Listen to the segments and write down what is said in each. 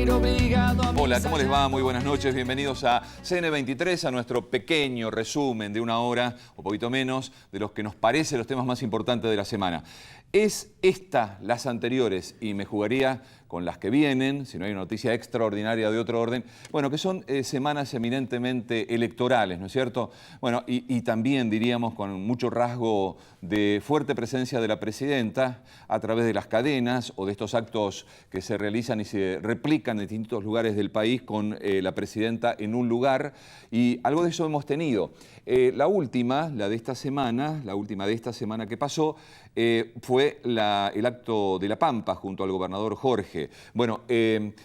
Hola, ¿cómo les va? Muy buenas noches, bienvenidos a CN23, a nuestro pequeño resumen de una hora, o poquito menos, de los que nos parece los temas más importantes de la semana. ¿Es esta, las anteriores, y me jugaría con las que vienen, si no hay una noticia extraordinaria de otro orden, bueno, que son semanas eminentemente electorales, ¿no es cierto? Bueno, y también diríamos con mucho rasgo de fuerte presencia de la presidenta a través de las cadenas o de estos actos que se realizan y se replican en distintos lugares del país con la presidenta en un lugar, y algo de eso hemos tenido. La última, la de esta semana, la última de esta semana que pasó, fue el acto de La Pampa junto al gobernador Jorge. Bueno,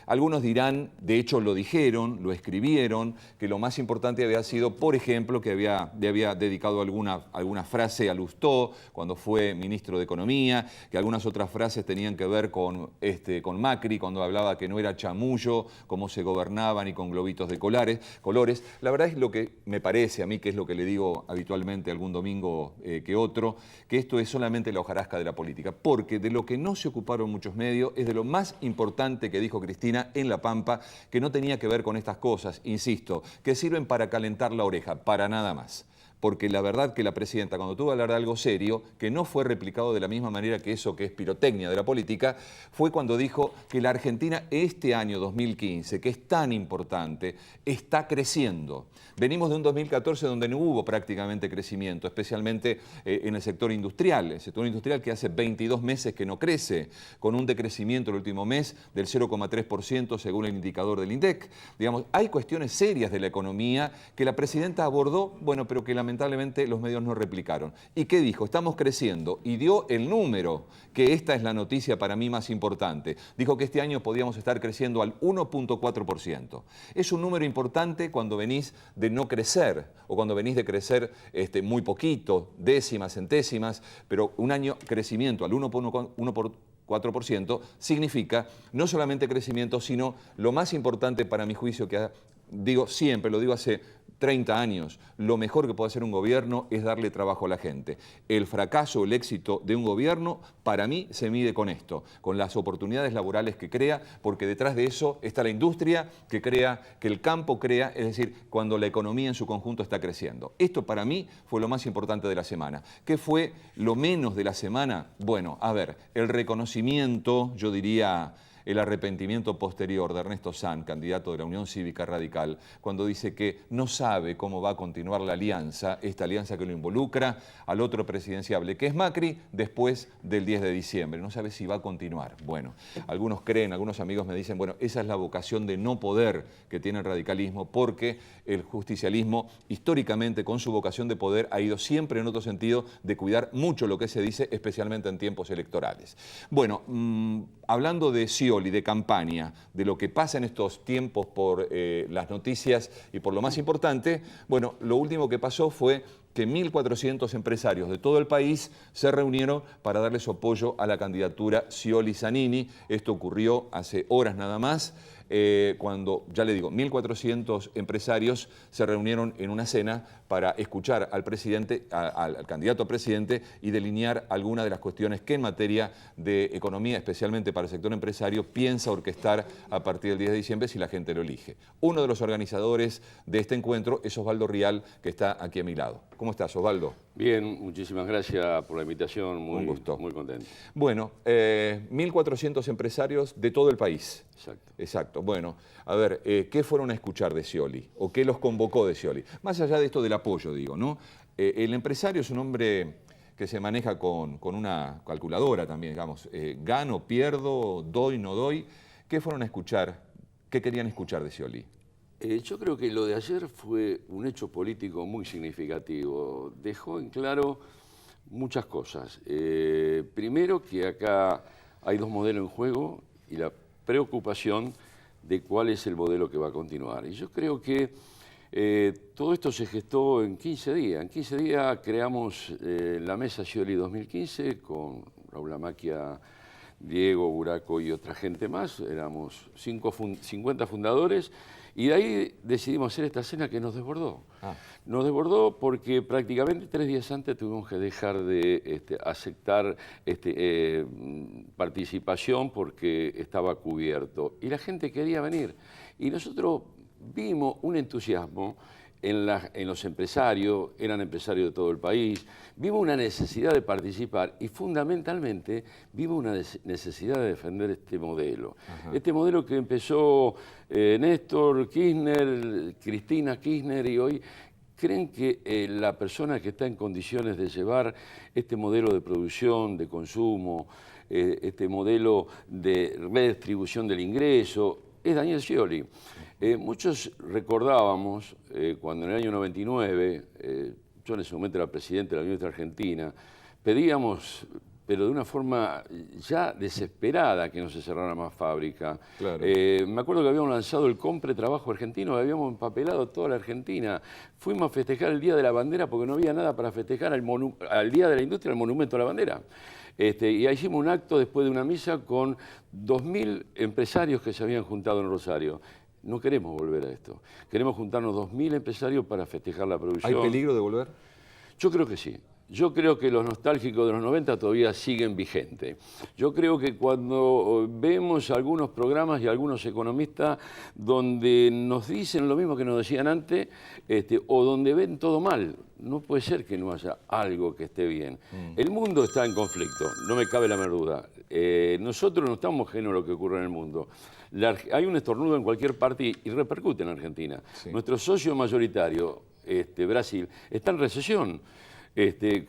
algunos dirán, de hecho lo dijeron, lo escribieron, que lo más importante había sido, por ejemplo, que le había dedicado alguna frase a Lustó cuando fue ministro de Economía, que algunas otras frases tenían que ver con Macri, cuando hablaba que no era chamullo, cómo se gobernaban y con globitos de colores. La verdad es lo que me parece a mí, que es lo que le digo habitualmente algún domingo que otro, que esto es solamente la hojarasca de la política, porque de lo que no se ocuparon muchos medios es de lo más importante que dijo Cristina en La Pampa, que no tenía que ver con estas cosas, insisto, que sirven para calentar la oreja, para nada más. Porque la verdad que la presidenta, cuando tuvo que hablar de algo serio, que no fue replicado de la misma manera que eso que es pirotecnia de la política, fue cuando dijo que la Argentina este año 2015, que es tan importante, está creciendo. Venimos de un 2014 donde no hubo prácticamente crecimiento, especialmente en el sector industrial que hace 22 meses que no crece, con un decrecimiento el último mes del 0,3% según el indicador del INDEC. Digamos, hay cuestiones serias de la economía que la presidenta abordó, bueno, pero que lamentablemente los medios no replicaron. ¿Y qué dijo? Estamos creciendo, y dio el número, que esta es la noticia para mí más importante. Dijo que este año podíamos estar creciendo al 1,4%. Es un número importante cuando venís de no crecer, o cuando venís de crecer muy poquito, décimas, centésimas, pero un año crecimiento al 1,4% significa no solamente crecimiento, sino lo más importante para mi juicio, que digo siempre, lo digo hace 30 años, lo mejor que puede hacer un gobierno es darle trabajo a la gente. El fracaso o el éxito de un gobierno, para mí, se mide con esto, con las oportunidades laborales que crea, porque detrás de eso está la industria que crea, que el campo crea, es decir, cuando la economía en su conjunto está creciendo. Esto para mí fue lo más importante de la semana. ¿Qué fue lo menos de la semana? Bueno, a ver, el reconocimiento, yo diría, el arrepentimiento posterior de Ernesto Sanz, candidato de la Unión Cívica Radical, cuando dice que no sabe cómo va a continuar la alianza, esta alianza que lo involucra al otro presidenciable, que es Macri, después del 10 de diciembre. No sabe si va a continuar. Bueno, algunos creen, algunos amigos me dicen, bueno, esa es la vocación de no poder que tiene el radicalismo, porque el justicialismo, históricamente, con su vocación de poder, ha ido siempre en otro sentido de cuidar mucho lo que se dice, especialmente en tiempos electorales. Bueno, hablando de Scioli, de campaña, de lo que pasa en estos tiempos por las noticias y por lo más importante, bueno, lo último que pasó fue que 1.400 empresarios de todo el país se reunieron para darle su apoyo a la candidatura Scioli-Zanini. Esto ocurrió hace horas nada más, cuando, ya le digo, 1.400 empresarios se reunieron en una cena para escuchar al presidente, al candidato a presidente, y delinear algunas de las cuestiones que en materia de economía, especialmente para el sector empresario, piensa orquestar a partir del 10 de diciembre si la gente lo elige. Uno de los organizadores de este encuentro es Osvaldo Rial, que está aquí a mi lado. ¿Cómo estás, Osvaldo? Bien, muchísimas gracias por la invitación, Un gusto. Muy contento. Bueno, 1.400 empresarios de todo el país. Exacto. Exacto. Bueno, a ver, ¿qué fueron a escuchar de Scioli? ¿O qué los convocó de Scioli? Más allá de esto del apoyo, digo, ¿no? El empresario es un hombre que se maneja con una calculadora también, digamos. Gano, pierdo, doy, no doy. ¿Qué fueron a escuchar? ¿Qué querían escuchar de Scioli? Yo creo que lo de ayer fue un hecho político muy significativo. Dejó en claro muchas cosas. Primero, que acá hay dos modelos en juego y la preocupación de cuál es el modelo que va a continuar. Y yo creo que todo esto se gestó en 15 días. En 15 días creamos la Mesa Scioli 2015 con Raúl Lamacchia, Diego, Buraco y otra gente más. Éramos 50 fundadores Y de ahí decidimos hacer esta cena que nos desbordó. Ah. Nos desbordó porque prácticamente 3 días antes tuvimos que dejar de aceptar participación porque estaba cubierto. Y la gente quería venir. Y nosotros vimos un entusiasmo en los empresarios, eran empresarios de todo el país, vimos una necesidad de participar y fundamentalmente vimos una necesidad de defender este modelo. Ajá. Este modelo que empezó Néstor Kirchner, Cristina Kirchner, y hoy creen que la persona que está en condiciones de llevar este modelo de producción, de consumo, este modelo de redistribución del ingreso, es Daniel Scioli. Muchos recordábamos cuando en el año 99, yo en ese momento era presidente de la Unión Argentina, pedíamos, pero de una forma ya desesperada, que no se cerrara más fábrica. Claro. Me acuerdo que habíamos lanzado el Compre Trabajo Argentino, habíamos empapelado toda la Argentina. Fuimos a festejar el Día de la Bandera porque no había nada para festejar al Día de la Industria, el Monumento a la Bandera. Y ahí hicimos un acto después de una misa con 2.000 empresarios que se habían juntado en Rosario. No queremos volver a esto. Queremos juntarnos 2.000 empresarios para festejar la producción. ¿Hay peligro de volver? Yo creo que sí. Yo creo que los nostálgicos de los 90 todavía siguen vigentes. Yo creo que cuando vemos algunos programas y algunos economistas donde nos dicen lo mismo que nos decían antes, o donde ven todo mal, no puede ser que no haya algo que esté bien. El mundo está en conflicto, no me cabe la menor duda. Nosotros no estamos ajenos a lo que ocurre en el mundo. Hay un estornudo en cualquier parte y repercute en Argentina. Sí. Nuestro socio mayoritario, Brasil, está en recesión.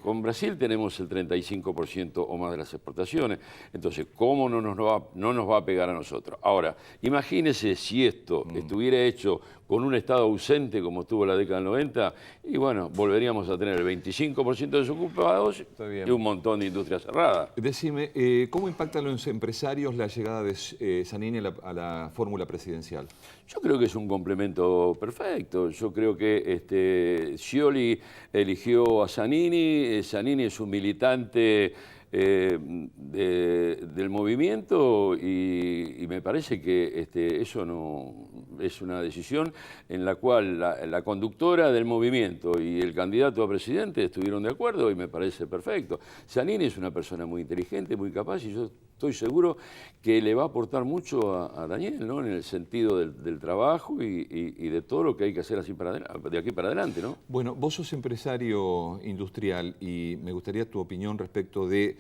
Con Brasil tenemos el 35% o más de las exportaciones. Entonces, ¿cómo no nos va a pegar a nosotros? Ahora, imagínese si esto estuviera hecho con un Estado ausente como estuvo la década del 90, y bueno, volveríamos a tener el 25% de desocupados y un montón de industrias cerradas. Decime, ¿cómo impacta a los empresarios la llegada de Zanini a la fórmula presidencial? Yo creo que es un complemento perfecto. Yo creo que Scioli eligió a Zanini. Zanini es un militante del movimiento y me parece que eso no es una decisión en la cual la conductora del movimiento y el candidato a presidente estuvieron de acuerdo y me parece perfecto. Zanini es una persona muy inteligente, muy capaz y yo estoy seguro que le va a aportar mucho a Daniel, ¿no? En el sentido del trabajo y de todo lo que hay que hacer así de aquí para adelante, ¿no? Bueno, vos sos empresario industrial y me gustaría tu opinión respecto de...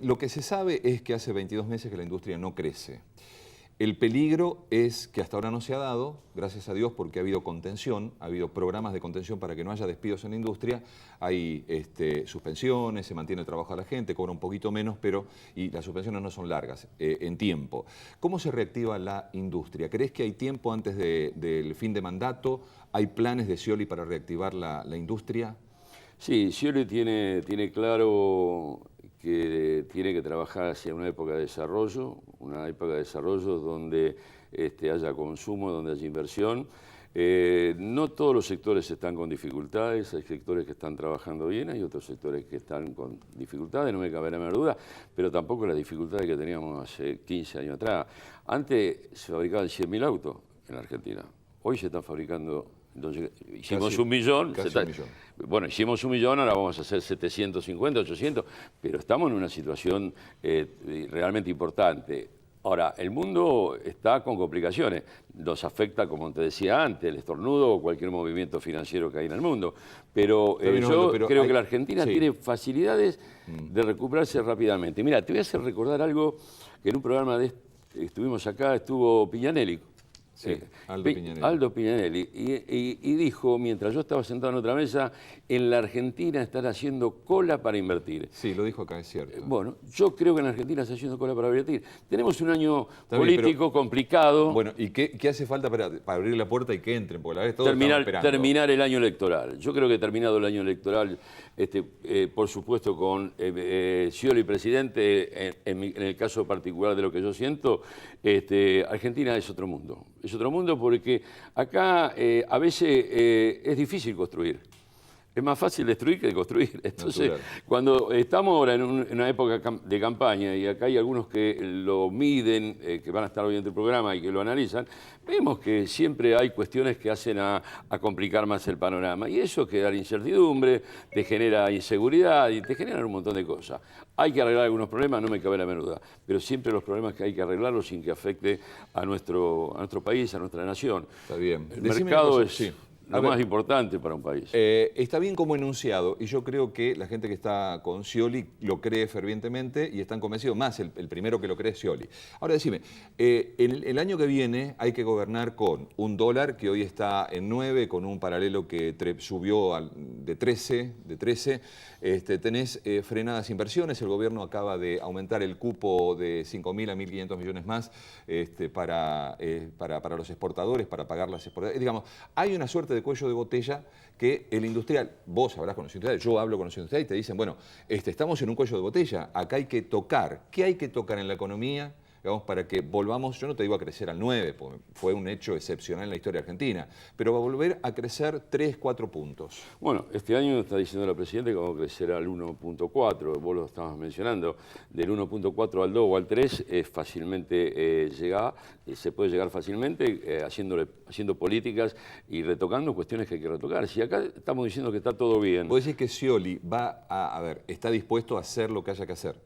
lo que se sabe es que hace 22 meses que la industria no crece. El peligro es que hasta ahora no se ha dado, gracias a Dios, porque ha habido contención, ha habido programas de contención para que no haya despidos en la industria, hay suspensiones, se mantiene el trabajo a la gente, cobra un poquito menos, y las suspensiones no son largas en tiempo. ¿Cómo se reactiva la industria? ¿Crees que hay tiempo antes del fin de mandato? ¿Hay planes de Scioli para reactivar la industria? Sí, Scioli tiene claro que tiene que trabajar hacia una época de desarrollo, donde haya consumo, donde haya inversión. No todos los sectores están con dificultades, hay sectores que están trabajando bien, hay otros sectores que están con dificultades, no me cabe la menor duda, pero tampoco las dificultades que teníamos hace 15 años atrás. Antes se fabricaban 100.000 autos en la Argentina, hoy se están fabrando... Entonces, hicimos un millón. Bueno, hicimos 1 millón, ahora vamos a hacer 750, 800, pero estamos en una situación realmente importante. Ahora, el mundo está con complicaciones. Nos afecta, como te decía antes, el estornudo o cualquier movimiento financiero que hay en el mundo. Pero yo creo que la Argentina tiene facilidades de recuperarse rápidamente. Mira, te voy a hacer recordar algo que en un programa estuvimos acá, estuvo Piñanelli. Sí, Aldo Piñanelli. Y dijo, mientras yo estaba sentado en otra mesa, en la Argentina están haciendo cola para invertir. Sí, lo dijo acá, es cierto. Bueno, yo creo que en la Argentina está haciendo cola para invertir. Tenemos un año político complicado. Bueno, ¿y qué hace falta para abrir la puerta y que entren? Porque la vez todos terminar el año electoral. Yo creo que terminado el año electoral, por supuesto con Scioli presidente, en el caso particular de lo que yo siento, Argentina es otro mundo. Es otro mundo porque acá a veces es difícil construir. Es más fácil destruir que construir. Entonces, Natural. cuando estamos ahora en una época de campaña y acá hay algunos que lo miden, que van a estar hoy en el programa y que lo analizan, vemos que siempre hay cuestiones que hacen a complicar más el panorama. Y eso que da incertidumbre, te genera inseguridad y te genera un montón de cosas. Hay que arreglar algunos problemas, no me cabe la menor duda, pero siempre los problemas que hay que arreglarlos sin que afecte a nuestro país, a nuestra nación. Está bien. El Decime mercado una cosa, es sí. lo más importante para un país. Está bien como enunciado y yo creo que la gente que está con Scioli lo cree fervientemente y están convencidos, más el primero que lo cree es Scioli. Ahora decime, el año que viene hay que gobernar con un dólar que hoy está en 9, con un paralelo que subió de 13, tenés frenadas inversiones, el gobierno acaba de aumentar el cupo de 5.000 a 1.500 millones más para los exportadores, para pagar las exportaciones. Digamos, hay una suerte de cuello de botella que el industrial, vos hablás con los industriales, yo hablo con los industriales y te dicen, bueno, estamos en un cuello de botella, acá hay que tocar. ¿Qué hay que tocar en la economía? Digamos, para que volvamos, yo no te digo a crecer al 9, porque fue un hecho excepcional en la historia argentina, pero va a volver a crecer 3, 4 puntos. Bueno, este año está diciendo la Presidenta que vamos a crecer al 1.4, vos lo estabas mencionando, del 1.4 al 2 o al 3 es fácilmente se puede llegar fácilmente haciendo políticas y retocando cuestiones que hay que retocar. Si acá estamos diciendo que está todo bien. ¿Vos decís que Scioli está dispuesto a hacer lo que haya que hacer?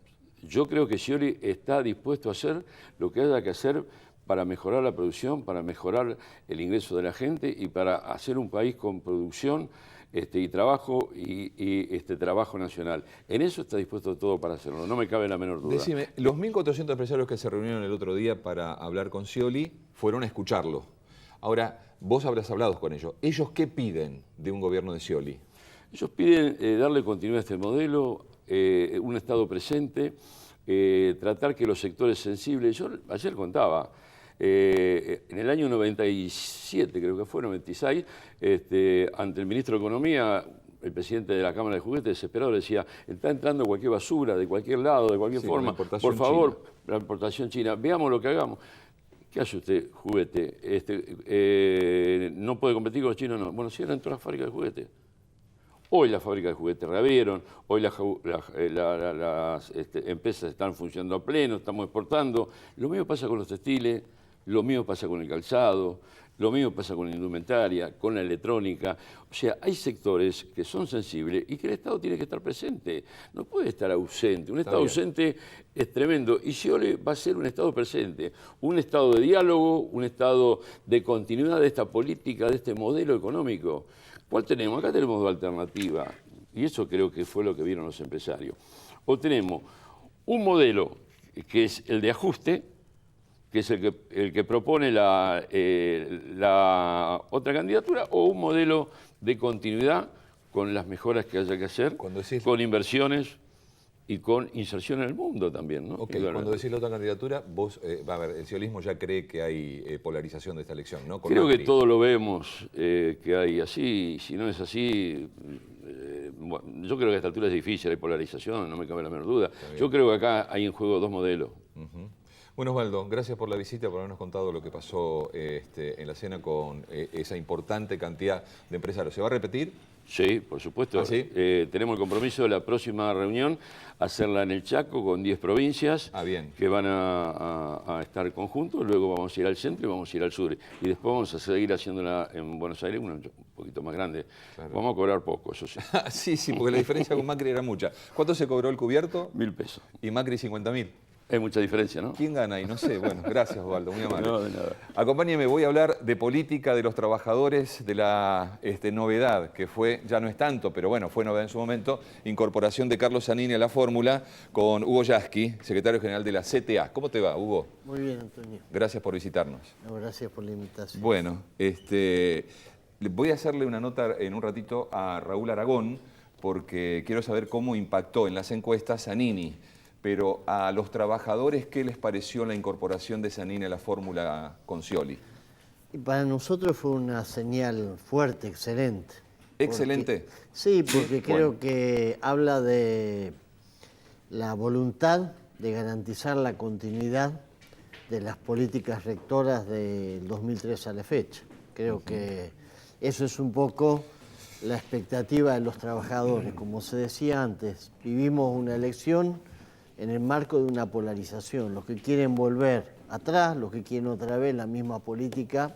Yo creo que Scioli está dispuesto a hacer lo que haya que hacer para mejorar la producción, para mejorar el ingreso de la gente y para hacer un país con producción y trabajo trabajo nacional. En eso está dispuesto todo para hacerlo, no me cabe la menor duda. Decime, los 1.400 empresarios que se reunieron el otro día para hablar con Scioli fueron a escucharlo. Ahora, vos habrás hablado con ellos. ¿Ellos qué piden de un gobierno de Scioli? Ellos piden darle continuidad a este modelo, un Estado presente, tratar que los sectores sensibles, yo ayer contaba, en el año 97, creo que fue, 96, ante el ministro de Economía, el presidente de la Cámara de Juguetes, desesperado, decía, está entrando cualquier basura, de cualquier lado, de cualquier forma, por favor, la importación china, veamos lo que hagamos. ¿Qué hace usted, juguete? ¿No puede competir con los chinos? No. Bueno, cierran todas las fábricas de juguetes. Hoy las fábricas de juguetes reabrieron, hoy las empresas están funcionando a pleno, estamos exportando. Lo mismo pasa con los textiles, lo mismo pasa con el calzado, lo mismo pasa con la indumentaria, con la electrónica. O sea, hay sectores que son sensibles y que el Estado tiene que estar presente. No puede estar ausente. Un Estado ausente es tremendo. Y Scioli va a ser un Estado presente, un Estado de diálogo, un Estado de continuidad de esta política, de este modelo económico. ¿Cuál tenemos? Acá tenemos dos alternativas, y eso creo que fue lo que vieron los empresarios. O tenemos un modelo que es el de ajuste, que es el que propone la otra candidatura, o un modelo de continuidad con las mejoras que haya que hacer, con inversiones y con inserción en el mundo también, ¿no? Ok, cuando decís la otra candidatura, vos, el sciolismo ya cree que hay polarización de esta elección, ¿no? Creo que todo lo vemos que hay así, y si no es así, bueno, yo creo que a esta altura es difícil, hay polarización, no me cabe la menor duda. Yo creo que acá hay en juego dos modelos. Bueno, Osvaldo, gracias por la visita, por habernos contado lo que pasó en la cena con esa importante cantidad de empresarios. ¿Se va a repetir? Sí, por supuesto. ¿Ah, sí? Tenemos el compromiso de la próxima reunión, hacerla en el Chaco con 10 provincias que van a estar conjuntos, luego vamos a ir al centro y vamos a ir al sur. Y después vamos a seguir haciéndola en Buenos Aires, una un poquito más grande. Claro. Vamos a cobrar poco, eso sí. Sí, porque la diferencia con Macri era mucha. ¿Cuánto se cobró el cubierto? 1.000 pesos. Y Macri 50.000. Hay mucha diferencia, ¿no? ¿Quién gana ahí? No sé. Bueno, gracias, Osvaldo, muy amable. No, de nada. Acompáñeme, voy a hablar de política, de los trabajadores, de la novedad, que fue, ya no es tanto, pero bueno, fue novedad en su momento, incorporación de Carlos Zanini a la fórmula con Hugo Yasky, secretario general de la CTA. ¿Cómo te va, Hugo? Muy bien, Antonio. Gracias por visitarnos. No, gracias por la invitación. Bueno, voy a hacerle una nota en un ratito a Raúl Aragón, porque quiero saber cómo impactó en las encuestas Zanini. Pero a los trabajadores, ¿qué les pareció la incorporación de Zanini a la fórmula con Scioli? Y para nosotros fue una señal fuerte, excelente. ¿Excelente? Porque creo que habla de la voluntad de garantizar la continuidad de las políticas rectoras del 2003 a la fecha. Creo que eso es un poco la expectativa de los trabajadores. Como se decía antes, vivimos una elección en el marco de una polarización. Los que quieren volver atrás, los que quieren otra vez la misma política,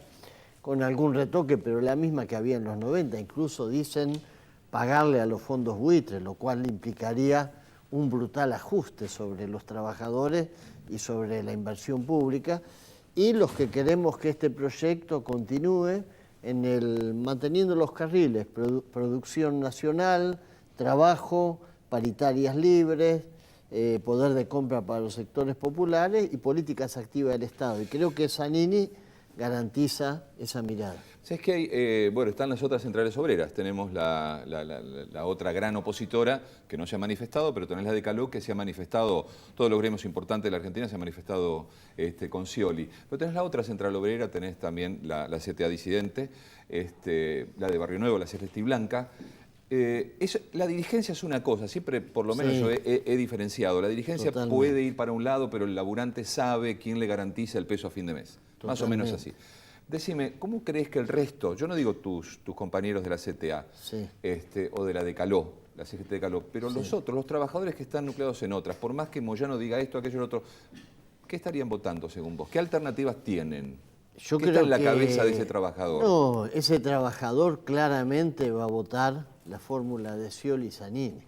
con algún retoque, pero la misma que había en los 90. Incluso dicen pagarle a los fondos buitres, lo cual implicaría un brutal ajuste sobre los trabajadores y sobre la inversión pública. Y los que queremos que este proyecto continúe manteniendo los carriles, producción nacional, trabajo, paritarias libres, poder de compra para los sectores populares y políticas activas del Estado. Y creo que Zanini garantiza esa mirada. Es que hay, bueno, están las otras centrales obreras. Tenemos la otra gran opositora que no se ha manifestado, pero tenés la de Caló que se ha manifestado, todos los gremios importantes de la Argentina se han manifestado con Scioli. Pero tenés la otra central obrera, tenés también la CTA disidente, la de Barrio Nuevo, la Celeste y Blanca. La dirigencia es una cosa, siempre por lo menos Sí. yo he diferenciado. La dirigencia Totalmente. puede ir para un lado, pero el laburante sabe quién le garantiza el peso a fin de mes. Más o menos así. Decime, ¿cómo crees que el resto, yo no digo tus compañeros de la CTA, Sí. O de la de Caló, la CGT de Caló, pero Sí. los otros, los trabajadores que están nucleados en otras, por más que Moyano diga esto, aquello, lo otro, ¿qué estarían votando según vos? ¿Qué alternativas tienen? Yo ¿Qué creo está en la que, cabeza de ese trabajador? No, ese trabajador claramente va a votar la fórmula de Scioli y Zanini.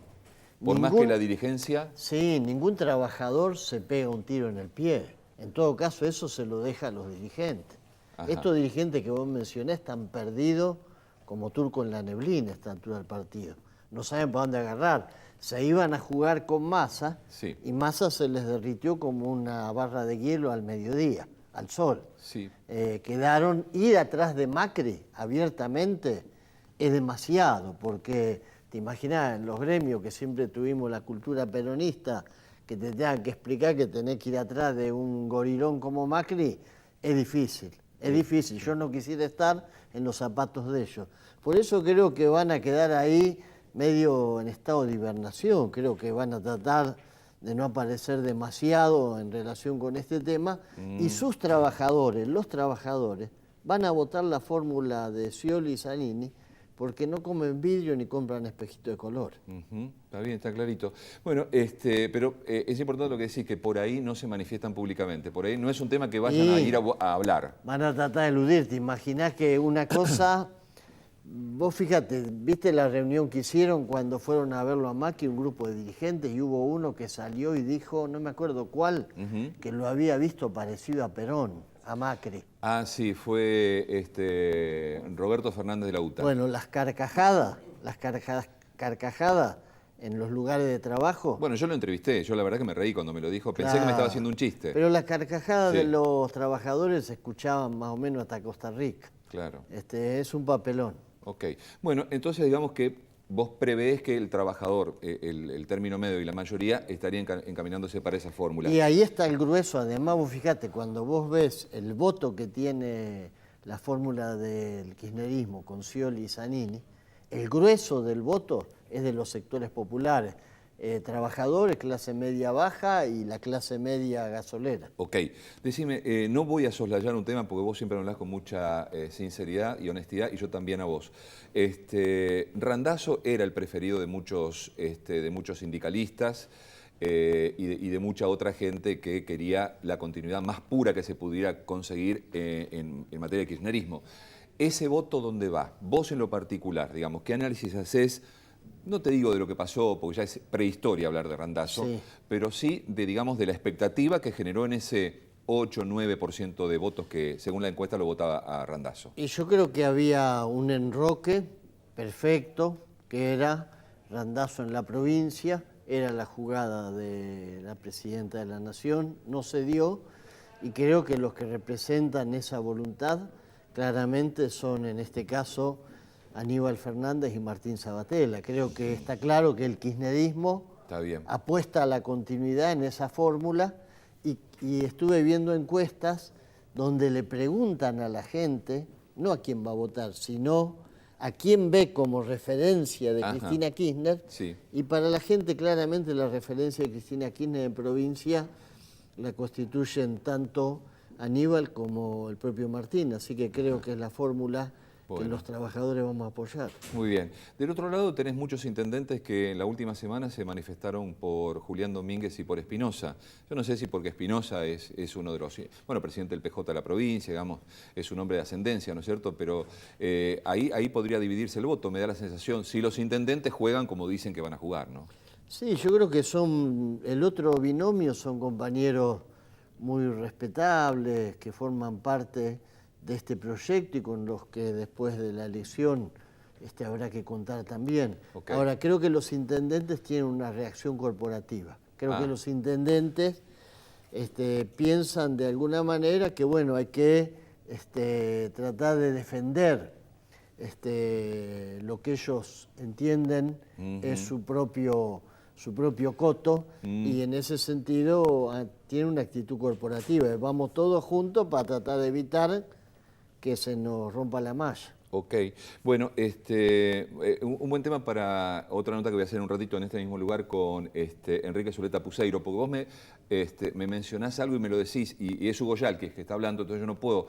Por más que la dirigencia... Sí, ningún trabajador se pega un tiro en el pie. En todo caso, eso se lo deja a los dirigentes. Ajá. Estos dirigentes que vos mencionás están perdidos como turco en la neblina a esta altura del partido. No saben para dónde agarrar. Se iban a jugar con Massa Sí. y Massa se les derritió como una barra de hielo al mediodía, al sol. Sí. Quedaron, ir atrás de Macri abiertamente es demasiado, porque te imaginas, en los gremios que siempre tuvimos la cultura peronista, que te tengan que explicar que tenés que ir atrás de un gorilón como Macri, es difícil. Es difícil, yo no quisiera estar en los zapatos de ellos. Por eso creo que van a quedar ahí medio en estado de hibernación, creo que van a tratar de no aparecer demasiado en relación con este tema, y sus trabajadores, los trabajadores, van a votar la fórmula de Scioli y Zanini porque no comen vidrio ni compran espejito de color. Está bien, está clarito. Bueno, pero es importante lo que decís, que por ahí no se manifiestan públicamente, por ahí no es un tema que vayan a ir a hablar. Van a tratar de eludir, te imaginás que una cosa, vos fíjate, viste la reunión que hicieron cuando fueron a verlo a Macri, un grupo de dirigentes, y hubo uno que salió y dijo, no me acuerdo cuál, que lo había visto parecido a Perón, a Macri. Ah, sí, fue Roberto Fernández de la UTA. Bueno, las carcajadas en los lugares de trabajo. Bueno, yo lo entrevisté, yo la verdad que me reí cuando me lo dijo, pensé que me estaba haciendo un chiste. Pero las carcajadas Sí. de los trabajadores se escuchaban más o menos hasta Costa Rica. Claro, Es un papelón. ok. Bueno, entonces digamos que vos prevés que el trabajador, el término medio y la mayoría estarían encaminándose para esa fórmula. Y ahí está el grueso. Además, vos fíjate, cuando vos ves el voto que tiene la fórmula del kirchnerismo con Scioli y Zanini, el grueso del voto es de los sectores populares, trabajadores, clase media baja y la clase media gasolera. Ok, decime, no voy a soslayar un tema porque vos siempre hablas con mucha sinceridad y honestidad, y yo también a vos. Randazzo era el preferido de muchos sindicalistas y de mucha otra gente que quería la continuidad más pura que se pudiera conseguir en materia de kirchnerismo. ¿Ese voto dónde va? Vos en lo particular, digamos, ¿qué análisis haces? No te digo de lo que pasó, porque ya es prehistoria hablar de Randazzo, Sí. pero sí de la expectativa que generó en ese 8-9% de votos que, según la encuesta, lo votaba a Randazzo. Y yo creo que había un enroque perfecto, que era Randazzo en la provincia, era la jugada de la presidenta de la Nación, no se dio, y creo que los que representan esa voluntad claramente son, en este caso, Aníbal Fernández y Martín Sabatella. Creo que está claro que el kirchnerismo Está bien. apuesta a la continuidad en esa fórmula, y estuve viendo encuestas donde le preguntan a la gente, no a quién va a votar, sino a quién ve como referencia de Ajá. Cristina Kirchner. Sí. Y para la gente claramente la referencia de Cristina Kirchner en provincia la constituyen tanto Aníbal como el propio Martín, así que creo que es la fórmula que los trabajadores vamos a apoyar. Muy bien. Del otro lado tenés muchos intendentes que en la última semana se manifestaron por Julián Domínguez y por Espinosa. Yo no sé si porque Espinosa es uno de los, bueno, presidente del PJ de la provincia, digamos, es un hombre de ascendencia, ¿no es cierto? Pero ahí podría dividirse el voto, me da la sensación, si los intendentes juegan como dicen que van a jugar, ¿no? Sí, yo creo que el otro binomio son compañeros muy respetables, que forman parte de este proyecto y con los que después de la elección habrá que contar también. Okay. Ahora, creo que los intendentes tienen una reacción corporativa. Creo que los intendentes piensan de alguna manera que, bueno, hay que tratar de defender lo que ellos entienden es su propio coto, y en ese sentido tiene una actitud corporativa. Vamos todos juntos para tratar de evitar que se nos rompa la malla. Ok, bueno, un buen tema para otra nota que voy a hacer en un ratito en este mismo lugar con Enrique Zuleta Puseiro, porque vos me mencionás algo y me lo decís, y es Hugo Yalquis que está hablando, entonces yo no puedo,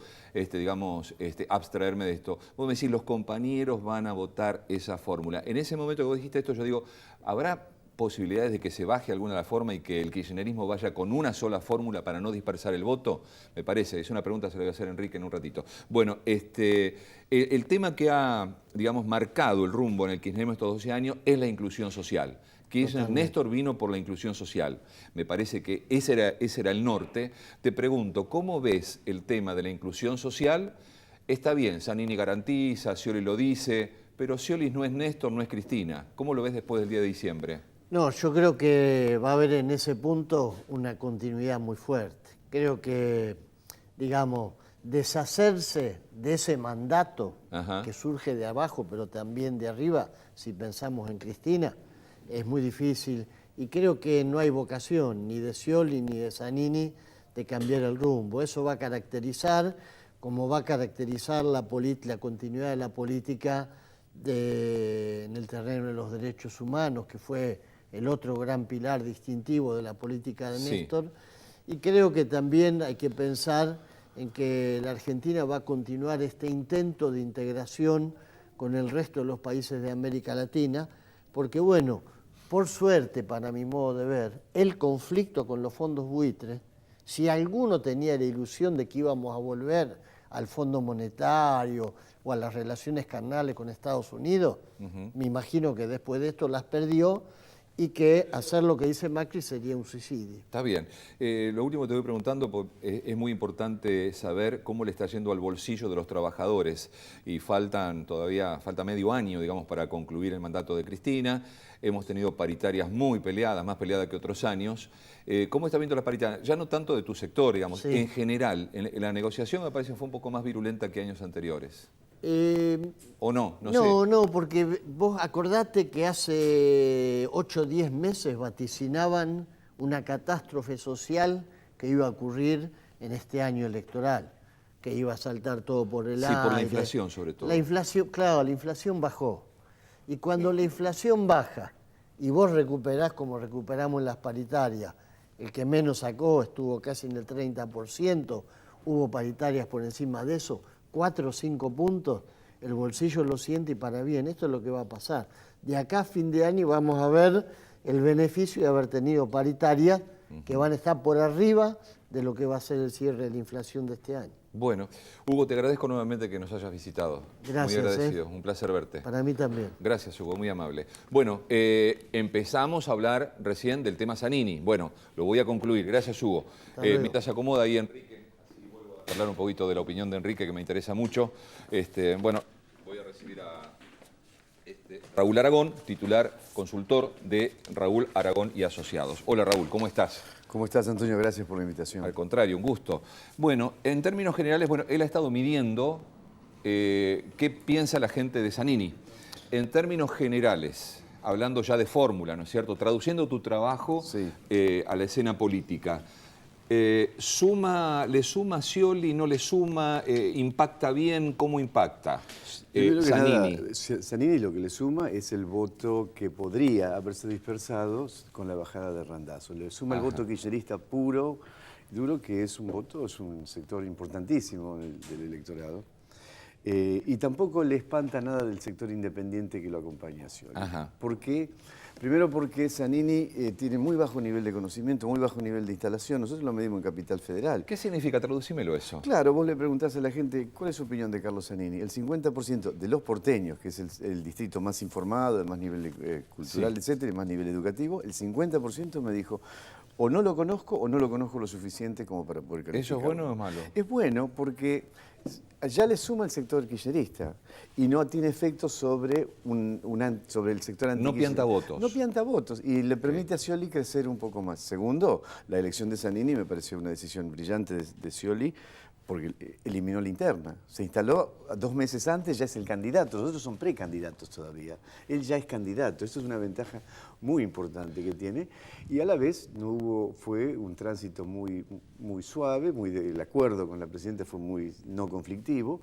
abstraerme de esto. Vos me decís, los compañeros van a votar esa fórmula. En ese momento que vos dijiste esto, yo digo, ¿habrá posibilidades de que se baje alguna de la forma y que el kirchnerismo vaya con una sola fórmula para no dispersar el voto? Me parece, es una pregunta que se le voy a hacer a Enrique en un ratito. Bueno, el tema que ha, digamos, marcado el rumbo en el kirchnerismo estos 12 años es la inclusión social. Néstor vino por la inclusión social. Me parece que ese era el norte. Te pregunto, ¿cómo ves el tema de la inclusión social? Está bien, Zanini garantiza, Scioli lo dice, pero Scioli no es Néstor, no es Cristina. ¿Cómo lo ves después del día de diciembre? No, yo creo que va a haber en ese punto una continuidad muy fuerte. Creo que, digamos, deshacerse de ese mandato que surge de abajo, pero también de arriba, si pensamos en Cristina, es muy difícil. Y creo que no hay vocación ni de Scioli ni de Zanini de cambiar el rumbo. Eso va a caracterizar, como va a caracterizar la continuidad de la política en el terreno de los derechos humanos, que fue el otro gran pilar distintivo de la política de Néstor. Y creo que también hay que pensar en que la Argentina va a continuar este intento de integración con el resto de los países de América Latina, porque, bueno, por suerte, para mi modo de ver, el conflicto con los fondos buitres, si alguno tenía la ilusión de que íbamos a volver al Fondo Monetario o a las relaciones carnales con Estados Unidos, me imagino que después de esto las perdió, y que hacer lo que dice Macri sería un suicidio. Está bien. Lo último que te voy preguntando, es muy importante saber cómo le está yendo al bolsillo de los trabajadores. Y falta medio año, digamos, para concluir el mandato de Cristina. Hemos tenido paritarias muy peleadas, más peleadas que otros años. ¿Cómo está viendo la paritaria? Ya no tanto de tu sector, digamos, en general. En la negociación me parece que fue un poco más virulenta que años anteriores. ¿O no? No sé. No, porque vos acordate que hace 8 o 10 meses vaticinaban una catástrofe social que iba a ocurrir en este año electoral, que iba a saltar todo por el aire. Sí, por la inflación sobre todo. La inflación, claro, la inflación bajó. Y cuando la inflación baja y vos recuperás como recuperamos en las paritarias, el que menos sacó estuvo casi en el 30%, hubo paritarias por encima de eso, 4 o 5 puntos, el bolsillo lo siente y para bien. Esto es lo que va a pasar. De acá a fin de año vamos a ver el beneficio de haber tenido paritarias que van a estar por arriba de lo que va a ser el cierre de la inflación de este año. Bueno, Hugo, te agradezco nuevamente que nos hayas visitado. Gracias. Muy agradecido, un placer verte. Para mí también. Gracias, Hugo, muy amable. Bueno, empezamos a hablar recién del tema Zanini. Bueno, lo voy a concluir. Gracias, Hugo. Mientras se acomoda ahí Enrique, así vuelvo a hablar un poquito de la opinión de Enrique, que me interesa mucho. Bueno, voy a recibir a Raúl Aragón, titular consultor de Raúl Aragón y Asociados. Hola, Raúl, ¿cómo estás? ¿Cómo estás, Antonio? Gracias por la invitación. Al contrario, un gusto. Bueno, en términos generales, él ha estado midiendo qué piensa la gente de Zanini. En términos generales, hablando ya de fórmula, ¿no es cierto? Traduciendo tu trabajo a la escena política. ¿Le suma Scioli, no le suma? ¿Impacta bien? ¿Cómo impacta Zanini? Zanini lo que le suma es el voto que podría haberse dispersado con la bajada de Randazzo. Le suma el voto kirchnerista puro, duro, que es un sector importantísimo del electorado. Y tampoco le espanta nada del sector independiente que lo acompaña a Scioli. Ajá. ¿Por qué? Primero porque Zanini tiene muy bajo nivel de conocimiento, muy bajo nivel de instalación. Nosotros lo medimos en Capital Federal. ¿Qué significa? Traducímelo eso. Claro, vos le preguntás a la gente, ¿cuál es su opinión de Carlos Zanini? El 50% de los porteños, que es el distrito más informado, de más nivel cultural, Sí. etcétera, y más nivel educativo, el 50% me dijo, o no lo conozco lo suficiente como para poder calificarlo. ¿Eso es bueno o es malo? Es bueno porque ya le suma el sector kirchnerista y no tiene efecto sobre, sobre el sector anti. No pianta votos. No pianta votos y le permite a Scioli crecer un poco más. Segundo, la elección de Zanini me pareció una decisión brillante de Scioli porque eliminó la interna. Se instaló 2 meses antes, ya es el candidato. Los otros son precandidatos todavía. Él ya es candidato. Esto es una ventaja muy importante que tiene. Y a la vez fue un tránsito muy suave, el acuerdo con la presidenta fue muy no conflictivo.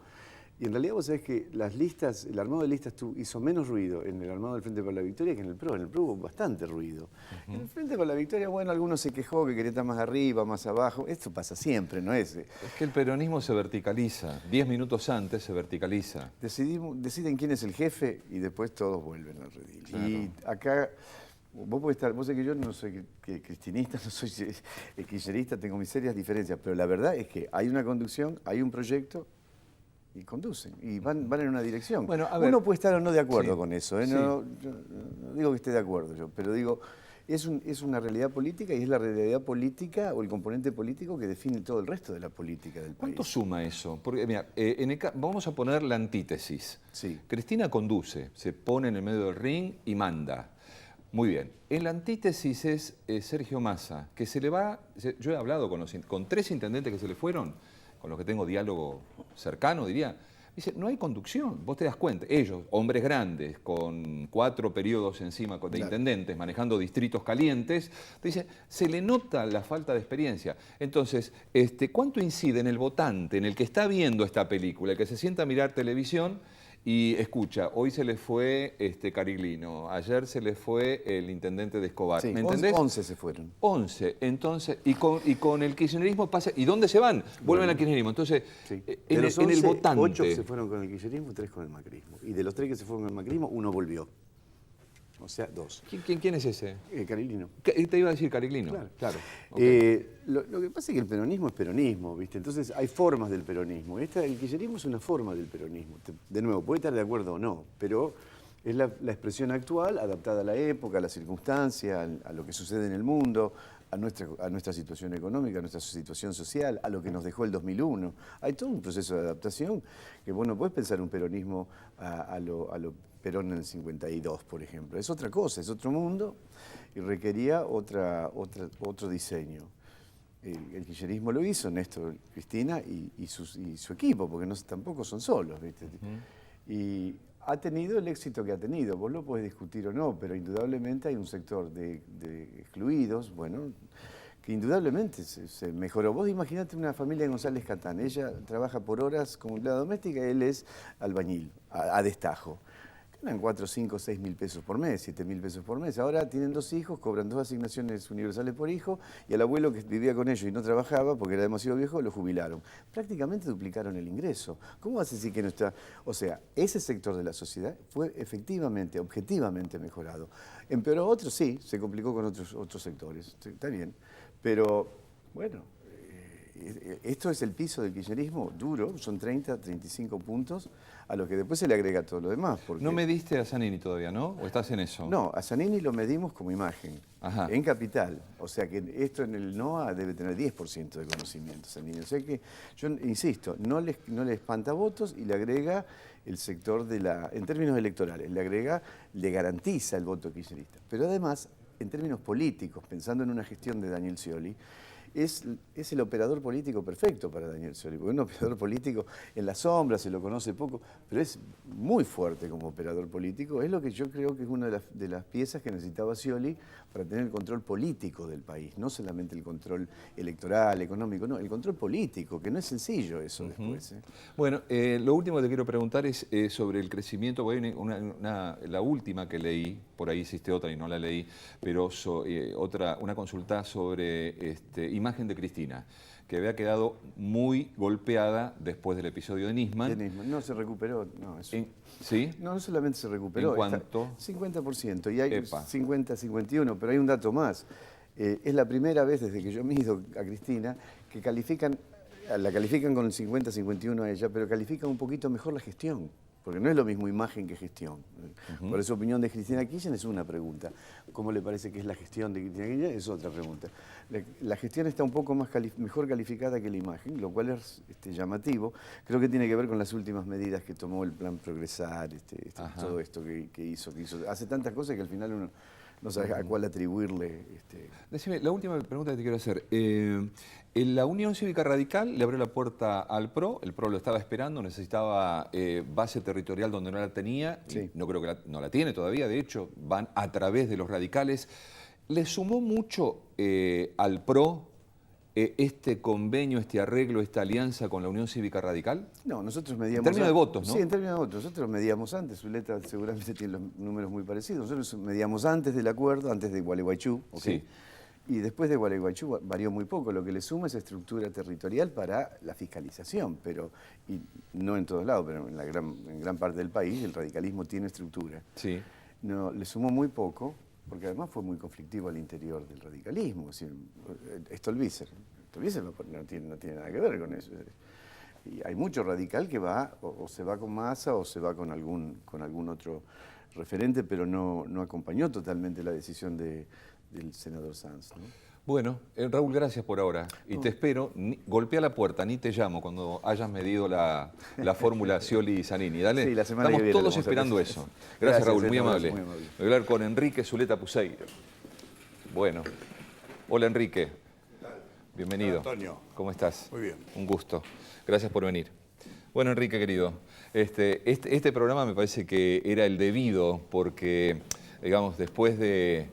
Y en realidad vos sabés que las listas, el armado de listas hizo menos ruido en el armado del Frente para la Victoria que en el PRO. En el PRO hubo bastante ruido. En el Frente para la Victoria, bueno, algunos se quejó que quería estar más arriba, más abajo. Esto pasa siempre, ¿no es? Es que el peronismo se verticaliza. 10 minutos antes se verticaliza. Deciden quién es el jefe y después todos vuelven al redil. Claro. Y acá, vos sabés que yo no soy cristinista, no soy kirchnerista, tengo mis serias diferencias, pero la verdad es que hay una conducción, hay un proyecto, y conducen, y van en una dirección. Bueno, a ver. Uno puede estar o no de acuerdo Sí, con eso, ¿eh? sí. No digo que esté de acuerdo yo, pero digo, es una realidad política y es la realidad política o el componente político que define todo el resto de la política del país. ¿Cuánto suma eso? Porque, mira, vamos a poner la antítesis. Sí. Cristina conduce, se pone en el medio del ring y manda. Muy bien. En la antítesis es Sergio Massa, que se le va... Yo he hablado con 3 intendentes que se le fueron, con los que tengo diálogo cercano, diría. Dice, no hay conducción, vos te das cuenta. Ellos, hombres grandes, con 4 periodos encima de intendentes, manejando distritos calientes, te dice, se le nota la falta de experiencia. Entonces, ¿cuánto incide en el votante, en el que está viendo esta película, el que se sienta a mirar televisión y escucha, hoy se le fue Cariglino, ayer se le fue el intendente de Escobar, Sí, ¿me entendés? 11 se fueron. 11, entonces, y con el kirchnerismo pasa, ¿y dónde se van? Vuelven al kirchnerismo, entonces, Sí. en De los el 11, votante... 8 se fueron con el kirchnerismo y 3 con el macrismo. Y de los 3 que se fueron con el macrismo, 1 volvió. O sea, 2. ¿Quién es ese? Cariglino. Te iba a decir Cariglino. Claro. Ok. Lo que pasa es que el peronismo es peronismo, ¿viste? Entonces hay formas del peronismo. El kirchnerismo es una forma del peronismo. De nuevo, puede estar de acuerdo o no, pero es la expresión actual adaptada a la época, a la circunstancia, a lo que sucede en el mundo, a nuestra situación económica, a nuestra situación social, a lo que nos dejó el 2001. Hay todo un proceso de adaptación que vos no podés pensar un peronismo a lo Perón en el 52, por ejemplo. Es otra cosa, es otro mundo y requería otro diseño. El kirchnerismo lo hizo, Néstor, Cristina y su equipo, porque tampoco son solos, ¿viste? Y ha tenido el éxito que ha tenido. Vos lo podés discutir o no, pero indudablemente hay un sector de excluidos, bueno, que indudablemente se mejoró. Vos imaginate una familia de González Catán. Ella trabaja por horas como empleada doméstica y él es albañil, a destajo. Ganan 4, 5, 6 mil pesos por mes, 7 mil pesos por mes. Ahora tienen 2 hijos, cobran 2 asignaciones universales por hijo y al abuelo que vivía con ellos y no trabajaba porque era demasiado viejo, lo jubilaron. Prácticamente duplicaron el ingreso. ¿Cómo vas a decir que no está? O sea, ese sector de la sociedad fue efectivamente, objetivamente mejorado. ¿Empeoró otro? Sí, se complicó con otros sectores. Está bien. Pero, bueno, esto es el piso del kirchnerismo duro, son 30, 35 puntos, a los que después se le agrega todo lo demás. Porque... No mediste a Zanini todavía, ¿no? ¿O estás en eso? No, a Zanini lo medimos como imagen, Ajá. en capital. O sea que esto en el NOA debe tener 10% de conocimiento, Zanini. O sea que, yo insisto, no le espanta votos y le agrega el sector en términos electorales, le garantiza el voto kirchnerista. Pero además, en términos políticos, pensando en una gestión de Daniel Scioli, es el operador político perfecto para Daniel Scioli, porque es un operador político en la sombra, se lo conoce poco, pero es muy fuerte como operador político. Es lo que yo creo que es una de las piezas que necesitaba Scioli para tener el control político del país, no solamente el control electoral, económico, no, el control político, que no es sencillo eso después. Bueno, lo último que te quiero preguntar es sobre el crecimiento. La última que leí, por ahí hiciste otra y no la leí, pero una consulta sobre imagen de Cristina, que había quedado muy golpeada después del episodio de Nisman. No, se recuperó. No, eso. ¿Sí? No solamente se recuperó. ¿En cuánto? 50%. Y hay Epa. 50-51, pero hay un dato más. Es la primera vez desde que yo mido a Cristina que la califican con el 50-51 a ella, pero califican un poquito mejor la gestión. Porque no es lo mismo imagen que gestión. Por eso, opinión de Cristina Kirchner es una pregunta. ¿Cómo le parece que es la gestión de Cristina Kirchner? Es otra pregunta. La gestión está un poco mejor calificada que la imagen, lo cual es llamativo. Creo que tiene que ver con las últimas medidas que tomó el plan Progresar, todo esto que hizo. Hace tantas cosas que al final uno no sabe a cuál atribuirle. Decime, la última pregunta que te quiero hacer. La Unión Cívica Radical le abrió la puerta al PRO, el PRO lo estaba esperando, necesitaba base territorial donde no la tenía, Sí. y no creo que no la tiene todavía, de hecho, van a través de los radicales. ¿Le sumó mucho al PRO este convenio, este arreglo, esta alianza con la Unión Cívica Radical? No, nosotros medíamos... En términos de votos, ¿no? Sí, en términos de votos. Nosotros medíamos antes, Zuleta seguramente tiene los números muy parecidos. Nosotros medíamos antes del acuerdo, antes de Gualeguaychú, ¿ok? Sí. Y después de Gualeguaychú varió muy poco. Lo que le suma es estructura territorial para la fiscalización, y no en todos lados, pero en gran parte del país el radicalismo tiene estructura. Sí. No, le sumó muy poco, porque además fue muy conflictivo al interior del radicalismo. Es decir, Stolbizer no tiene nada que ver con eso. Y hay mucho radical que va, o se va con Massa o se va con algún otro referente, pero no acompañó totalmente la decisión del senador Sanz, ¿no? Bueno, Raúl, gracias por ahora. Y te espero, golpea la puerta, ni te llamo cuando hayas medido la fórmula Scioli y Zanini. Dale. Sí, la semana Estamos que viene todos lo vamos a esperando hacer. eso. Gracias, Raúl, muy amable. muy amable. Voy a hablar con Enrique Zuleta Puseiro. Bueno. Hola, Enrique. Bienvenido. Hola, Antonio. ¿Cómo estás? Muy bien. Un gusto. Gracias por venir. Bueno, Enrique, querido, este programa me parece que era el debido porque, digamos, después del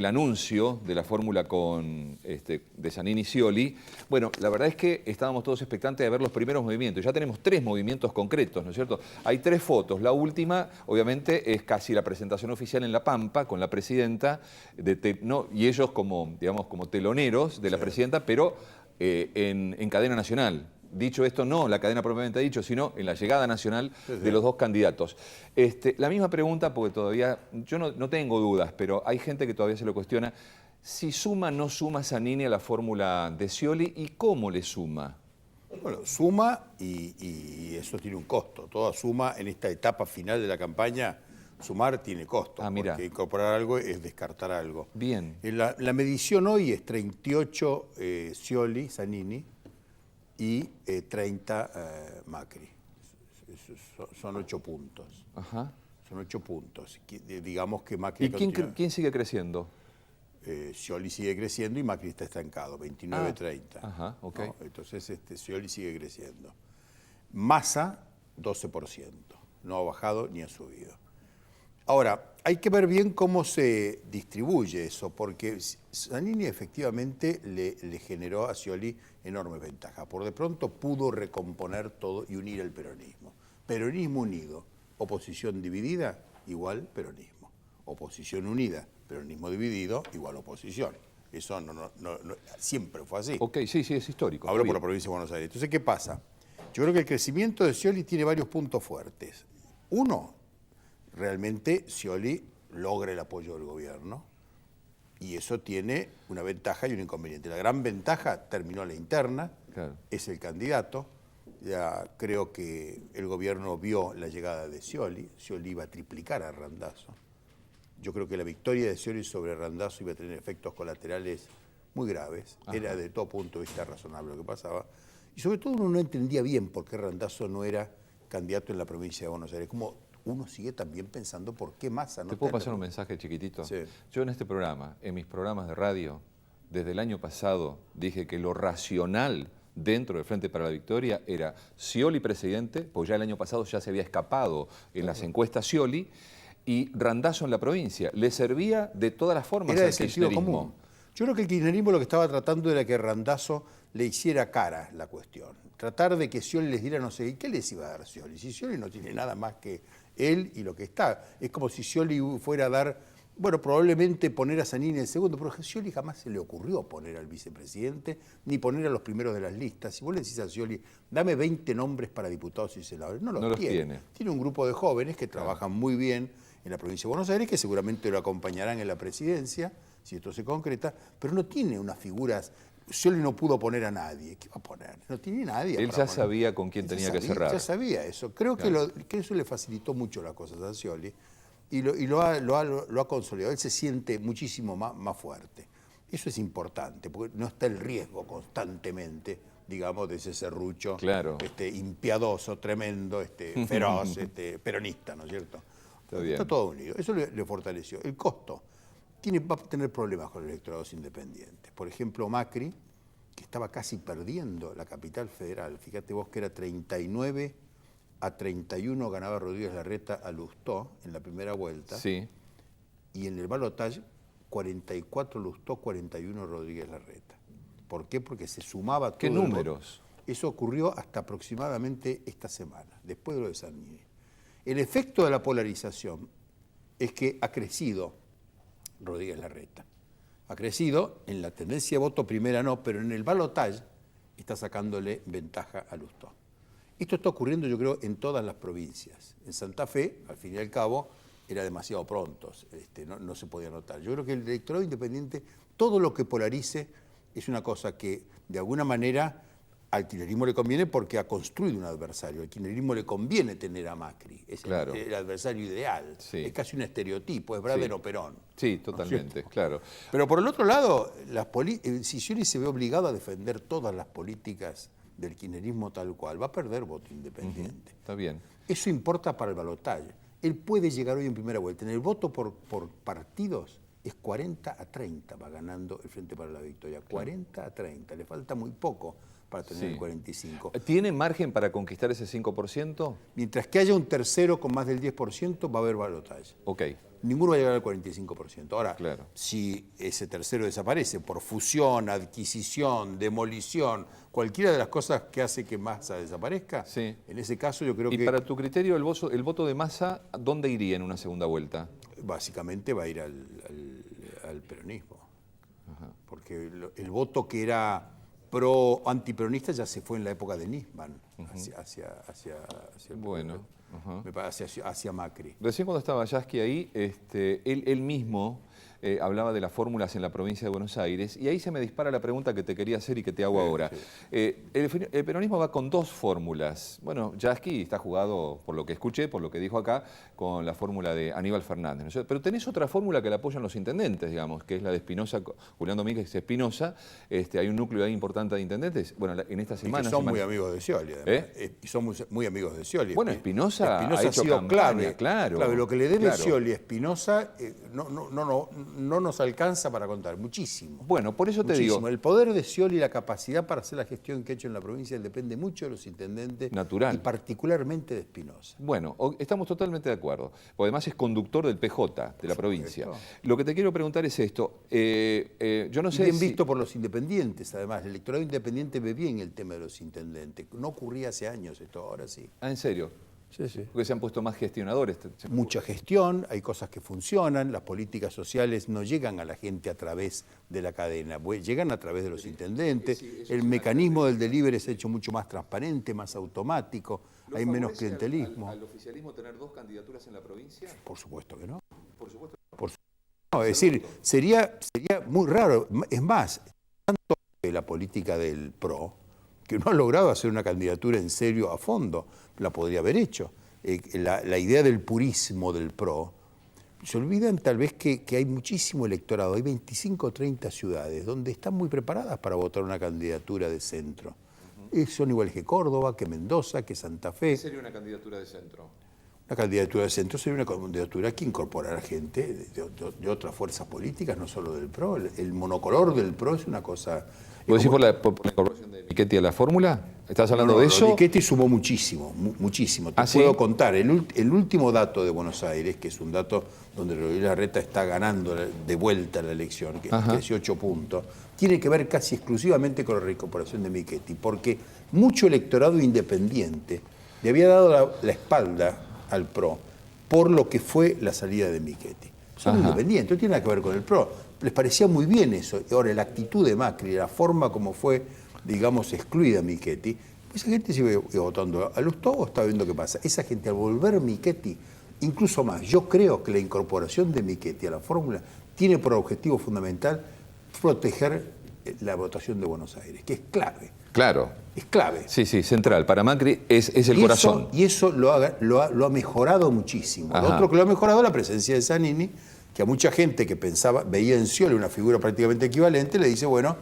anuncio de la fórmula de Zanini y Scioli, bueno, la verdad es que estábamos todos expectantes de ver los primeros movimientos. Ya tenemos 3 movimientos concretos, ¿no es cierto? Hay 3 fotos. La última, obviamente, es casi la presentación oficial en La Pampa con la presidenta, y ellos como, digamos, como teloneros de la presidenta, pero en cadena nacional. Dicho esto, no la cadena propiamente dicho, sino en la llegada nacional de los 2 candidatos. La misma pregunta, porque todavía, yo no tengo dudas, pero hay gente que todavía se lo cuestiona, si suma o no suma Zanini a la fórmula de Scioli y cómo le suma. Bueno, suma y eso tiene un costo. Toda suma en esta etapa final de la campaña, sumar tiene costo. Ah, mira. Porque incorporar algo es descartar algo. Bien. La medición hoy es 38 Scioli, Zanini, y 30 Macri. Son 8 puntos. Ajá. Son 8 puntos. Digamos que Macri... ¿Y quién sigue creciendo? Scioli sigue creciendo y Macri está estancado, 29-30. Ajá, ok. ¿No? Entonces Scioli sigue creciendo. Massa, 12%. No ha bajado ni ha subido. Ahora, hay que ver bien cómo se distribuye eso, porque Zanini efectivamente le generó a Scioli enormes ventajas. Por de pronto pudo recomponer todo y unir el peronismo. Peronismo unido, oposición dividida, igual peronismo. Oposición unida, peronismo dividido, igual oposición. Eso no siempre fue así. Ok, sí, es histórico. Hablo por la provincia de Buenos Aires. Entonces, ¿qué pasa? Yo creo que el crecimiento de Scioli tiene varios puntos fuertes. Uno, realmente Scioli logra el apoyo del gobierno y eso tiene una ventaja y un inconveniente. La gran ventaja terminó la interna, Claro. es el candidato. Ya creo que el gobierno vio la llegada de Scioli iba a triplicar a Randazzo. Yo creo que la victoria de Scioli sobre Randazzo iba a tener efectos colaterales muy graves. Ajá. Era de todo punto de vista razonable lo que pasaba. Y sobre todo uno no entendía bien por qué Randazzo no era candidato en la provincia de Buenos Aires. Como uno sigue también pensando por qué Massa no ¿Te puedo está en pasar la- un mensaje chiquitito? Sí. Yo en este programa, en mis programas de radio, desde el año pasado, dije que lo racional dentro del Frente para la Victoria era Scioli presidente, porque ya el año pasado ya se había escapado en las encuestas Scioli, y Randazzo en la provincia. Le servía de todas las formas Era de al sentido kirchnerismo. común. Yo creo que el kirchnerismo lo que estaba tratando era que Randazzo le hiciera cara la cuestión. Tratar de que Scioli les diera no sé, ¿y qué les iba a dar Scioli? Si Scioli no tiene nada más que él y lo que está. Es como si Scioli fuera a dar bueno, probablemente poner a Zanini en segundo, pero a Scioli jamás se le ocurrió poner al vicepresidente, ni poner a los primeros de las listas. Si vos le decís a Scioli, dame 20 nombres para diputados y senadores, no los tiene. Tiene un grupo de jóvenes que trabajan muy bien en la provincia de Buenos Aires, que seguramente lo acompañarán en la presidencia, si esto se concreta, pero no tiene unas figuras. Scioli no pudo poner a nadie. ¿Qué va a poner? No tiene nadie. Él ya sabía con quién tenía que cerrar. Ya sabía eso. Creo que eso le facilitó mucho las cosas a Scioli y lo ha consolidado. Él se siente muchísimo más fuerte. Eso es importante, porque no está el riesgo constantemente, digamos, de ese serrucho impiadoso, tremendo, feroz, peronista, ¿no es cierto? Está todo unido. Eso le fortaleció. El costo. Va a tener problemas con los electorados independientes. Por ejemplo, Macri, que estaba casi perdiendo la capital federal. Fíjate vos que era 39-31 ganaba Rodríguez Larreta a Lustó en la primera vuelta. Sí. Y en el balotaje, 44 Lustó, 41 Rodríguez Larreta. ¿Por qué? Porque se sumaba todo. ¿Qué números? Eso ocurrió hasta aproximadamente esta semana, después de lo de Zanini. El efecto de la polarización es que ha crecido Rodríguez Larreta. Ha crecido en la tendencia de voto primera no, pero en el balotaje está sacándole ventaja a Lustó. Esto está ocurriendo, yo creo, en todas las provincias. En Santa Fe, al fin y al cabo, era demasiado pronto, no se podía notar. Yo creo que el electorado independiente, todo lo que polarice es una cosa que, de alguna manera, al kirchnerismo le conviene porque ha construido un adversario. Al kirchnerismo le conviene tener a Macri. Es el adversario ideal. Sí. Es casi un estereotipo, es Brader o Perón. Sí, totalmente, ¿no? Claro. Pero por el otro lado, si Scioli se ve obligado a defender todas las políticas del kirchnerismo tal cual, va a perder voto independiente. Está bien. Eso importa para el balotaje. Él puede llegar hoy en primera vuelta. En el voto por partidos es 40-30, va ganando el Frente para la Victoria. 40-30, le falta muy poco para tener el 45. ¿Tiene margen para conquistar ese 5%? Mientras que haya un tercero con más del 10%, va a haber balotaje. Ok. Ninguno va a llegar al 45%. Ahora, si ese tercero desaparece por fusión, adquisición, demolición, cualquiera de las cosas que hace que Massa desaparezca, en ese caso yo creo que... ¿Y para tu criterio el voto de Massa, dónde iría en una segunda vuelta? Básicamente va a ir al peronismo. Porque el voto que era antiperonista ya se fue en la época de Nisman hacia Macri. Recién cuando estaba Yasky ahí, él mismo hablaba de las fórmulas en la provincia de Buenos Aires y ahí se me dispara la pregunta que te quería hacer y que te hago ahora. El peronismo va con dos fórmulas. Bueno, Yasky está jugado, por lo que escuché, por lo que dijo acá, con la fórmula de Aníbal Fernández, ¿no? Pero tenés otra fórmula que la apoyan los intendentes, digamos, que es la de Espinosa, Julián Domínguez Espinosa. Hay un núcleo ahí importante de intendentes. Bueno, en esta semana... Y que son muy amigos de Scioli, además. Y son muy amigos de Scioli. Bueno, Espinosa ha hecho sido campaña, clave. Claro. Lo que le debe Scioli a Espinosa no nos alcanza para contar, muchísimo. Bueno, por eso te digo... El poder de Scioli y la capacidad para hacer la gestión que ha hecho en la provincia depende mucho de los intendentes. Natural. Y particularmente de Espinosa. Bueno, estamos totalmente de acuerdo. Porque además es conductor del PJ de la provincia. Lo que te quiero preguntar es esto. Yo no sé bien visto por los independientes, además. El electorado independiente ve bien el tema de los intendentes. No ocurría hace años esto, ahora sí. Ah, ¿en serio? Sí, sí. Porque se han puesto más gestionadores. Mucha gestión, hay cosas que funcionan, las políticas sociales no llegan a la gente a través de la cadena, llegan a través de los intendentes, el mecanismo del delivery se ha hecho mucho más transparente, más automático, hay menos clientelismo. ¿Al oficialismo tener dos candidaturas en la provincia? Por supuesto que no. Por supuesto. No, es decir, sería muy raro, es más, tanto de la política del PRO, que no ha logrado hacer una candidatura en serio a fondo, la podría haber hecho. La idea del purismo del PRO, se olvidan tal vez que hay muchísimo electorado, hay 25 o 30 ciudades donde están muy preparadas para votar una candidatura de centro. Son iguales que Córdoba, que Mendoza, que Santa Fe. ¿Qué sería una candidatura de centro? Una candidatura de centro sería una candidatura que incorporara gente de otras fuerzas políticas, no solo del PRO. El monocolor del PRO es una cosa... ¿Vos decís por la incorporación de Michetti a la fórmula? ¿Estás hablando de eso? Michetti sumó muchísimo, muchísimo. Te puedo contar, el último dato de Buenos Aires, que es un dato donde Rodríguez Larreta está ganando de vuelta la elección, que es 18 puntos, tiene que ver casi exclusivamente con la reincorporación de Michetti, porque mucho electorado independiente le había dado la espalda al PRO por lo que fue la salida de Michetti. son independientes, no tiene nada que ver con el PRO. Les parecía muy bien eso. Y ahora, la actitud de Macri, la forma como fue, digamos, excluida Michetti, esa gente sigue votando a Lustó o está viendo qué pasa. Esa gente, al volver Michetti, incluso más, yo creo que la incorporación de Michetti a la fórmula tiene por objetivo fundamental proteger la votación de Buenos Aires, que es clave. Claro. Es clave. Sí, sí, central. Para Macri es el corazón. Y eso lo ha mejorado muchísimo. Lo otro que lo ha mejorado es la presencia de Zanini, que a mucha gente que pensaba, veía en Scioli una figura prácticamente equivalente, le dice, bueno,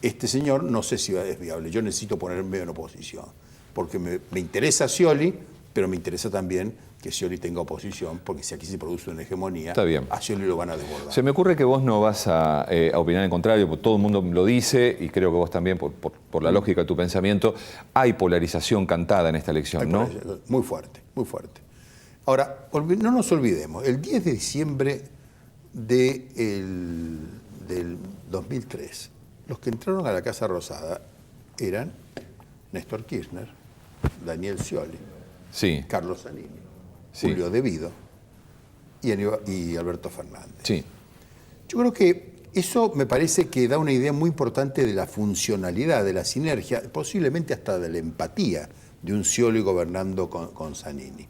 este señor no sé si es viable, yo necesito ponerme en oposición, porque me interesa Scioli, pero me interesa también que Scioli tenga oposición, porque si aquí se produce una hegemonía, Está bien. a Scioli lo van a desbordar. Se me ocurre que vos no vas a opinar en contrario, porque todo el mundo lo dice, y creo que vos también, por la lógica de tu pensamiento, hay polarización cantada en esta elección, ¿no? Muy fuerte, muy fuerte. Ahora, no nos olvidemos, el 10 de diciembre del 2003, los que entraron a la Casa Rosada eran Néstor Kirchner, Daniel Scioli, Sí. Carlos Zanini, Sí. Julio De Vido y Alberto Fernández. Sí. Yo creo que eso me parece que da una idea muy importante de la funcionalidad, de la sinergia, posiblemente hasta de la empatía de un Scioli gobernando con Zanini.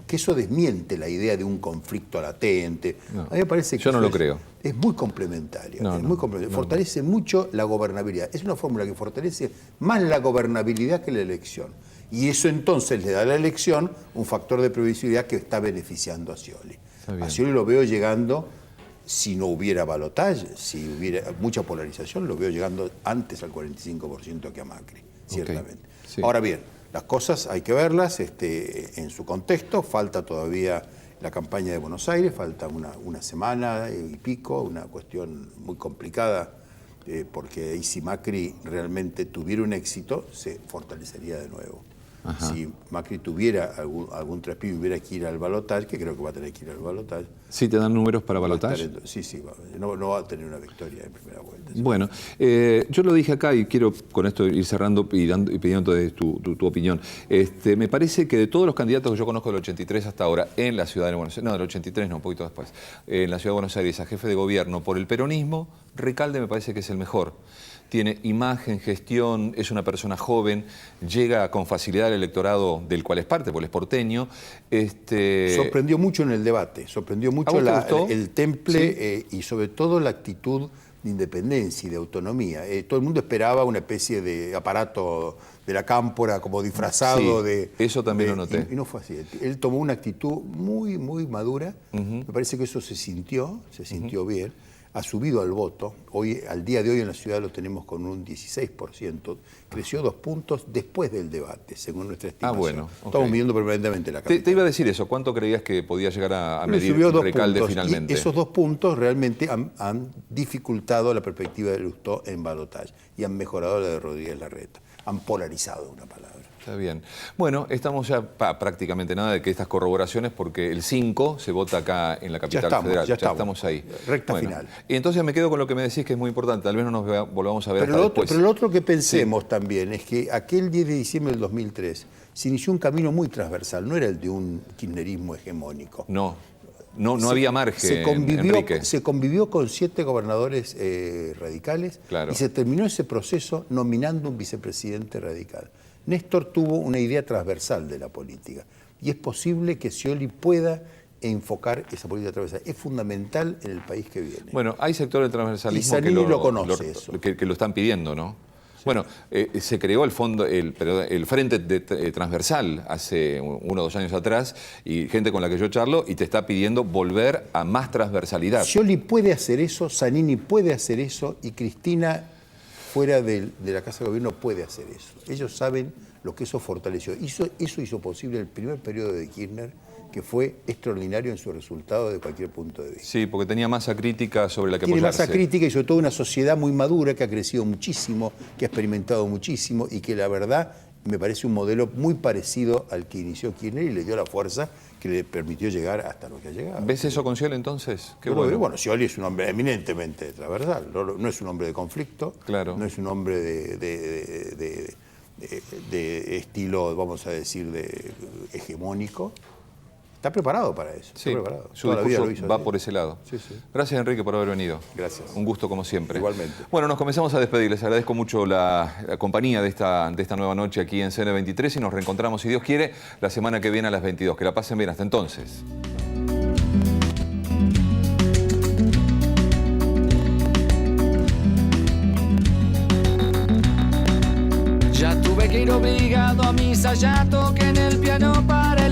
Que eso desmiente la idea de un conflicto latente. No, a mí me parece que yo no eso lo creo. Es muy complementario. No, es no, muy complementario. Fortalece mucho la gobernabilidad. Es una fórmula que fortalece más la gobernabilidad que la elección. Y eso entonces le da a la elección un factor de previsibilidad que está beneficiando a Scioli. A Scioli lo veo llegando, si no hubiera balotaje, si hubiera mucha polarización, lo veo llegando antes al 45% que a Macri, ciertamente. Sí. Ahora bien, las cosas hay que verlas en su contexto. Falta todavía la campaña de Buenos Aires, falta una semana y pico, una cuestión muy complicada, porque ahí si Macri realmente tuviera un éxito, se fortalecería de nuevo. Ajá. Si Macri tuviera algún traspié y hubiera que ir al balotaje, que creo que va a tener que ir al balotaje. ¿Sí te dan números para balotaje? Sí, no va a tener una victoria en primera vuelta. ¿Sí? Bueno, yo lo dije acá y quiero con esto ir cerrando y pidiendo tu opinión. Me parece que de todos los candidatos que yo conozco del 83 hasta ahora en la ciudad de Buenos Aires, no, del 83 no, un poquito después, en la ciudad de Buenos Aires a jefe de gobierno por el peronismo, Recalde me parece que es el mejor. Tiene imagen, gestión, es una persona joven, llega con facilidad al electorado del cual es parte, porque es porteño. Sorprendió mucho en el debate, sorprendió mucho el temple, sí. Y sobre todo la actitud de independencia y de autonomía. Todo el mundo esperaba una especie de aparato de la cámpora como disfrazado sí, eso también lo noté. Y no fue así. Él tomó una actitud muy, muy madura. Me parece que eso se sintió bien. Ha subido al voto. Hoy, al día de hoy en la ciudad lo tenemos con un 16%. Creció 2 puntos después del debate, según nuestra estimación. Bueno, Estamos midiendo permanentemente la capital. Te iba a decir eso. ¿Cuánto creías que podía llegar a medir subió 2 Recalde puntos, finalmente? Y esos 2 puntos realmente han dificultado la perspectiva de Lustó en balotaje y han mejorado la de Rodríguez Larreta. Han polarizado, una palabra. Está bien. Bueno, estamos ya prácticamente nada de que estas corroboraciones, porque el 5 se vota acá en la capital federal. Ya estamos ahí. Recta final. Y entonces me quedo con lo que me decís, que es muy importante. Tal vez no nos volvamos a ver hasta después. Pero lo otro que pensemos también es que aquel 10 de diciembre del 2003 se inició un camino muy transversal. No era el de un kirchnerismo hegemónico. No había margen, Enrique. Se convivió con 7 gobernadores radicales, claro. Y se terminó ese proceso nominando un vicepresidente radical. Néstor tuvo una idea transversal de la política y es posible que Scioli pueda enfocar esa política transversal. Es fundamental en el país que viene. Bueno, hay sectores del transversalismo que lo conoce que lo están pidiendo, ¿no? Sí. Bueno, se creó el Frente Transversal hace 1 o 2 años atrás y gente con la que yo charlo y te está pidiendo volver a más transversalidad. Scioli puede hacer eso, Zanini puede hacer eso y Cristina fuera de la Casa de Gobierno puede hacer eso. Ellos saben lo que eso fortaleció. Eso hizo posible el primer periodo de Kirchner, que fue extraordinario en su resultado de cualquier punto de vista. Sí, porque tenía masa crítica sobre la que Tiene apoyarse. masa crítica y sobre todo una sociedad muy madura que ha crecido muchísimo, que ha experimentado muchísimo y que la verdad me parece un modelo muy parecido al que inició Kirchner y le dio la fuerza que le permitió llegar hasta lo que ha llegado. ¿Ves eso con Scioli entonces? Qué bueno, Scioli es un hombre eminentemente transversal, no es un hombre de conflicto, claro. No es un hombre de estilo, vamos a decir, hegemónico. está preparado para eso. Sí, está preparado. su Toda la vida lo discurso hizo va así. por ese lado. Sí, sí. Gracias, Enrique, por haber venido. Gracias. Un gusto como siempre. Igualmente. Bueno, nos comenzamos a despedir. Les agradezco mucho la compañía de esta nueva noche aquí en CN23 y nos reencontramos, si Dios quiere, la semana que viene a las 22. Que la pasen bien. Hasta entonces. Ya tuve que ir obligado a misa, ya toqué en el piano para